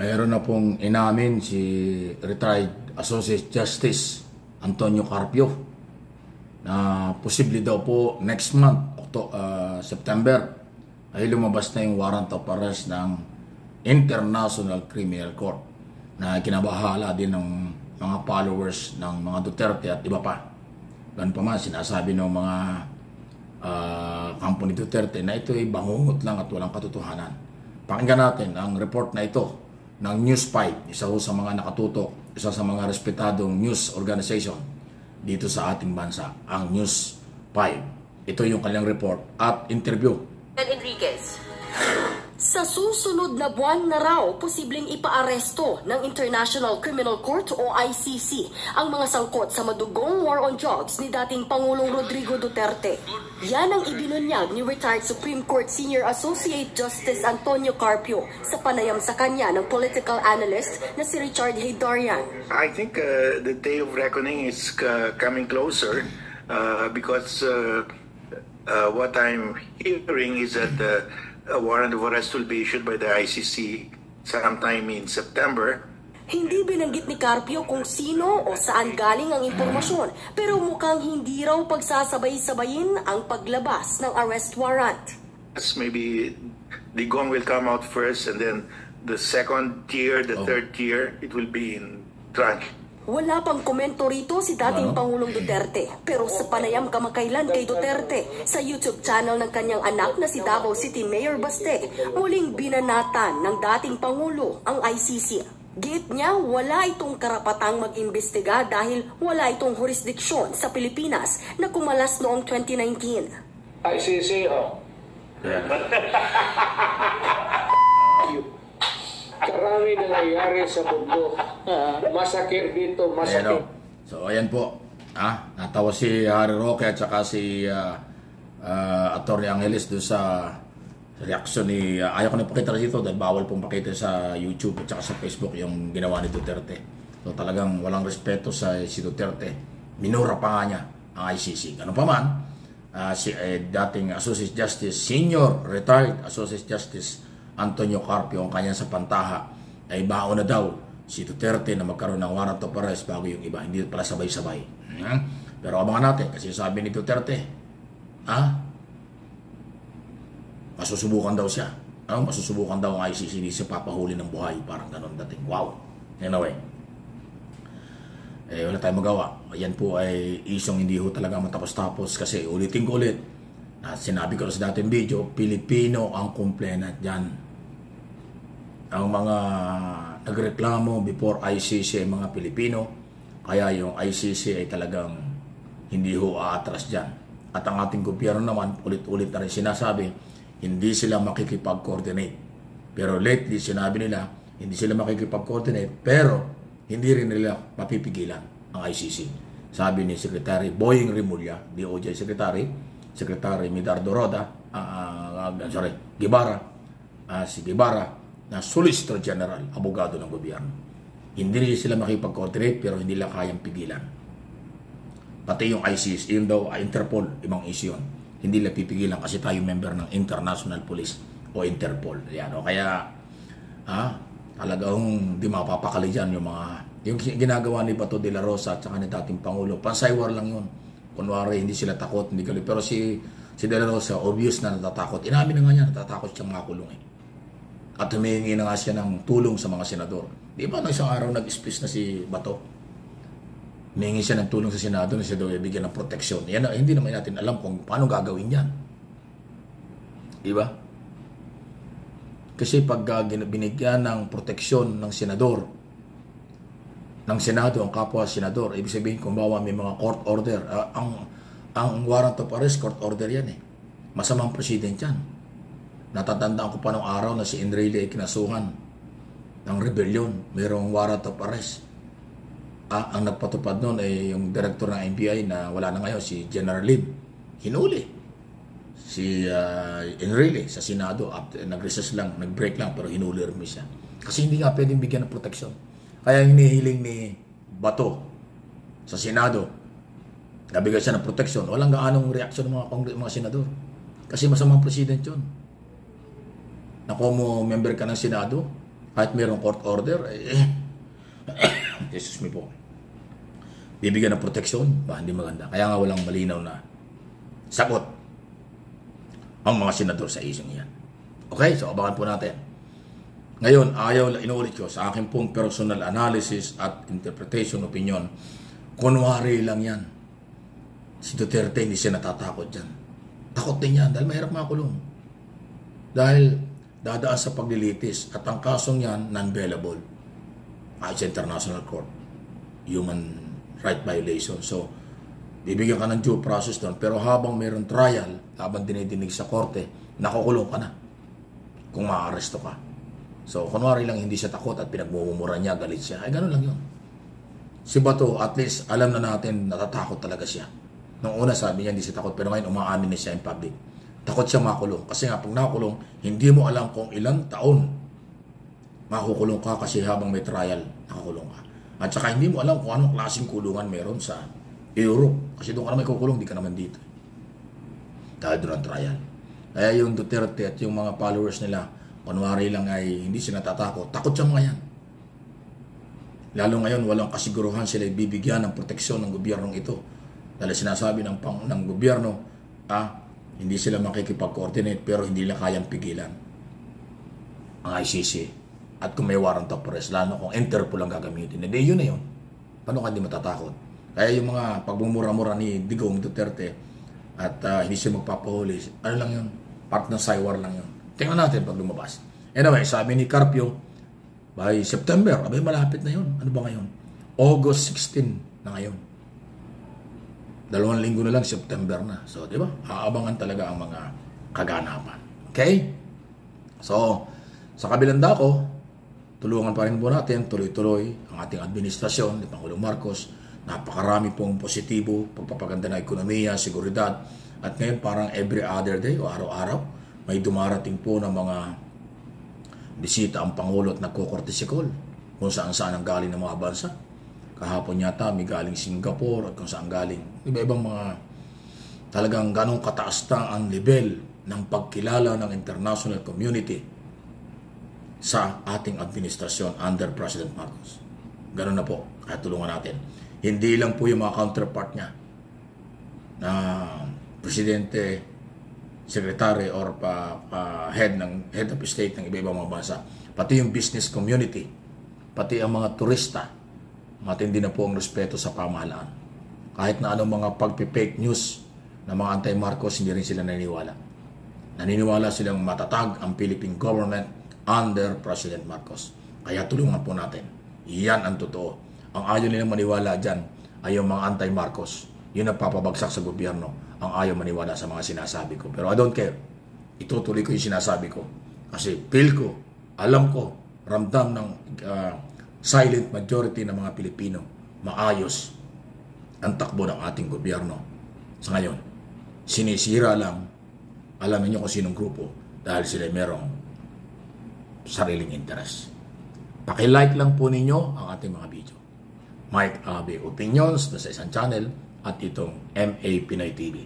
Mayroon na pong inamin si retired Associate Justice Antonio Carpio na posible daw po next month, September, ay lumabas na yung warrant of arrest ng International Criminal Court na kinabahala din ng mga followers ng mga Duterte at iba pa. Ganun pa man, sinasabi ng mga kampo ni Duterte na ito ay bangungot lang at walang katotohanan. Pakinggan natin ang report na ito ng News 5, isa sa mga nakatutok, isa sa mga respetadong news organization dito sa ating bansa, ang News 5. Ito yung kanyang report at interview. Enriquez. Sa susunod na buwan na raw, posibleng ipaaresto ng International Criminal Court o ICC ang mga sangkot sa madugong war on drugs ni dating Pangulong Rodrigo Duterte. Yan ang ibinunyag ni retired Supreme Court Senior Associate Justice Antonio Carpio sa panayam sa kanya ng political analyst na si Richard Heydarian. I think the day of reckoning is coming closer because what I'm hearing is that a warrant of arrest will be issued by the ICC sometime in September. Hindi binanggit ni Carpio kung sino o saan galing ang impormasyon, pero mukhang hindi raw pagsasabay-sabayin ang paglabas ng arrest warrant. Maybe the gong will come out first and then the second tier, the third tier, it will be in tranche. Wala pang komento rito si dating Pangulong Duterte, pero sa panayam kamakailan kay Duterte sa YouTube channel ng kanyang anak na si Davao City Mayor Baste, muling binanatan ng dating Pangulo ang ICC. Git niya wala itong karapatang mag-imbestiga dahil wala itong jurisdiksyon sa Pilipinas na kumalas noong 2019. ICC, oh. Karami na nangyayari sa mundo. Masakit dito, masakit. So ayan po. Natawa si Harry Roque at saka si Atty. Angeles doon sa reaksyon ni... ayaw ko na pakita dito dahil bawal pong pakita sa YouTube at saka sa Facebook yung ginawa ni Duterte. So talagang walang respeto sa si Duterte. Minura pa nga niya ang ICC. Ganun pa man, si dating Associate Justice, Senior Retired Associate Justice Antonio Carpio, ang kanyang sa pantaha ay baon na daw si Duterte na magkaroon ng warrant of arrest bago yung iba. Hindi pala sabay-sabay. Pero abangan natin kasi sabi ni Duterte, masusubukan daw siya. Masusubukan daw ang ICC, hindi siya papahuli ng buhay. Parang ganun dating. Wow. Anyway. Wala tayong magawa. Yan po ay isyong hindi ho talaga matapos-tapos kasi ulitin ko ulit. Sinabi ko sa dating video, Pilipino ang complainant dyan. Ang mga nagreklamo before ICC ay mga Pilipino, kaya yung ICC ay talagang hindi ho aatras dyan. At ang ating gobyerno naman, ulit-ulit na rin sinasabi, hindi sila makikipag-coordinate. Pero lately, sinabi nila, hindi sila makikipag-coordinate, pero hindi rin nila mapipigilan ang ICC. Sabi ni Secretary Boying Rimulya, DOJ Secretary Medardo Roda, Guevara, si Guevara, na Solicitor General, abogado ng gobyerno. Hindi rin sila makipag-coordinate pero hindi nila kayang pigilan. Pati yung ICC, yung daw Interpol, ibang issue yun. Hindi nila pipigilan kasi tayo member ng International Police o Interpol. Yan, kaya, talagang di mapapakali dyan yung ginagawa ni Bato de la Rosa at saka ni dating Pangulo. Pansaywar lang yun. Kunwari, hindi sila takot, hindi galit. Pero si de la Rosa, obvious na natatakot. Inamin na nga niya, natatakot siyang makulong eh. At humingi na nga siya ng tulong sa mga senador. Di ba, isang araw nag-speech na si Bato? Humingi siya ng tulong sa Senado na siya daw ibigyan ng proteksyon. Yan, hindi naman natin alam kung paano gagawin yan. Di ba? Kasi pag binigyan ng proteksyon ng senador, ng Senado, ang kapwa senador, ibig sabihin kung bawa may mga court order, ang warrant of arrest, court order yan eh. Masamang president yan. Natatandaan ko pa nung araw na si Enrile ay kinasuhan ng rebellion. Mayroong warrant of arrest. Ang nagpatupad noon ay yung director ng NBI na wala na ngayon, si General Lim. Hinuli si Enrile sa Senado. Nag-recess lang, nag-break lang, pero hinuli rin siya. Kasi hindi nga pwedeng bigyan ng proteksyon. Kaya hinihiling ni Bato sa Senado, nabigay siya ng proteksyon. Walang gaanong reaksyon ng mga senador. Kasi masamang president yun. Na kung mo member ka ng Senado, Kahit mayroong court order, Jesus me po, bibigyan ng proteksyon, hindi maganda. Kaya nga walang malinaw na sagot ang mga senador sa isyong yan. Okay, so abangan po natin. Ngayon, inuulit ko sa akin pong personal analysis at interpretation opinion, kunwari lang yan. Si Duterte hindi siya natatakot dyan. Takot din yan dahil mahirap makulong. Dahil dadaan sa paglilitis at ang kasong yan non-bailable. Sa International Court. Human right violation. So, bibigyan ka ng due process doon. Pero habang mayroong trial, habang dinidinig sa korte, nakukulong ka na. Kung maaresto ka. So, kunwari lang hindi siya takot at pinagmumura niya, galit siya. Ay, gano'n lang yun. Si Bato, at least, alam na natin, natatakot talaga siya. Nung una, sabi niya, hindi siya takot, pero ngayon, umaamin na siya in public. Takot siya makulong. Kasi nga, pag nakulong, hindi mo alam kung ilang taon makukulong ka kasi habang may trial, nakakulong ka. At saka, hindi mo alam kung anong klaseng kulungan meron sa Europe. Kasi doon ka naman kukulong, di ka naman dito. Dahil doon ang trial. Kaya yung Duterte at yung mga followers nila, kunwari lang ay hindi sila natatakot. Takot siya mga yan. Lalo ngayon, walang kasiguruhan sila bibigyan ng proteksyon ng gobyernong ito. Dahil sinasabi ng gobyerno, hindi sila makikipag-coordinate pero hindi nila kayang pigilan ang ICC. At kung may warrant of arrest, lalo kung Interpol ang gagamitin. Hindi, yun na yun. Paano ka hindi matatakot? Kaya yung mga pagmumura-mura ni Digong Duterte at hindi siya magpapahuli, ano lang yun? Part ng saywar lang yun. Tingnan natin pag lumabas. Anyway, sabi ni Carpio, by September, abay malapit na yun. Ano ba ngayon? August 16 na ngayon. 2 linggo na lang, September na. So, di ba? Aabangan talaga ang mga kaganapan. Okay? So, sa kabilang dako, tulungan pa rin po natin, tuloy-tuloy ang ating administrasyon ni Pangulong Marcos. Napakarami pong positibo, pagpapaganda ng ekonomiya, seguridad. At ngayon, parang every other day o araw-araw, may dumarating po ng mga bisita ang Pangulo at nagkukortisikol kung saan-saan ang galing ng mga bansa. Kahapon yata may galing Singapore at kung saan galing. Iba-ibang mga talagang ganong kataas na ang level ng pagkilala ng international community sa ating administrasyon under President Marcos. Ganon na po. Kaya tulungan natin. Hindi lang po yung mga counterpart niya na presidente, secretary or head of state ng iba-ibang mga bansa. Pati yung business community, pati ang mga turista, matindi na po ang respeto sa pamahalaan. Kahit na anong mga pagpipake news ng mga anti-Marcos, hindi rin sila naniniwala. Naniniwala silang matatag ang Philippine government under President Marcos. Kaya tulungan po natin. Yan ang totoo. Ang ayaw nilang maniwala dyan ay yung mga anti-Marcos. Yun ang papabagsak sa gobyerno. Ang ayaw maniwala sa mga sinasabi ko. Pero I don't care. Itutuloy ko yung sinasabi ko. Kasi feel ko, alam ko, ramdam ng silent majority ng mga Pilipino, maayos ang takbo ng ating gobyerno. Sa ngayon, sinisira lang, alam niyo kung sinong grupo dahil sila merong sariling interest. Paki-like lang po ninyo ang ating mga video. Mike Abe Opinions na sa isang channel at itong MA Pinoy TV.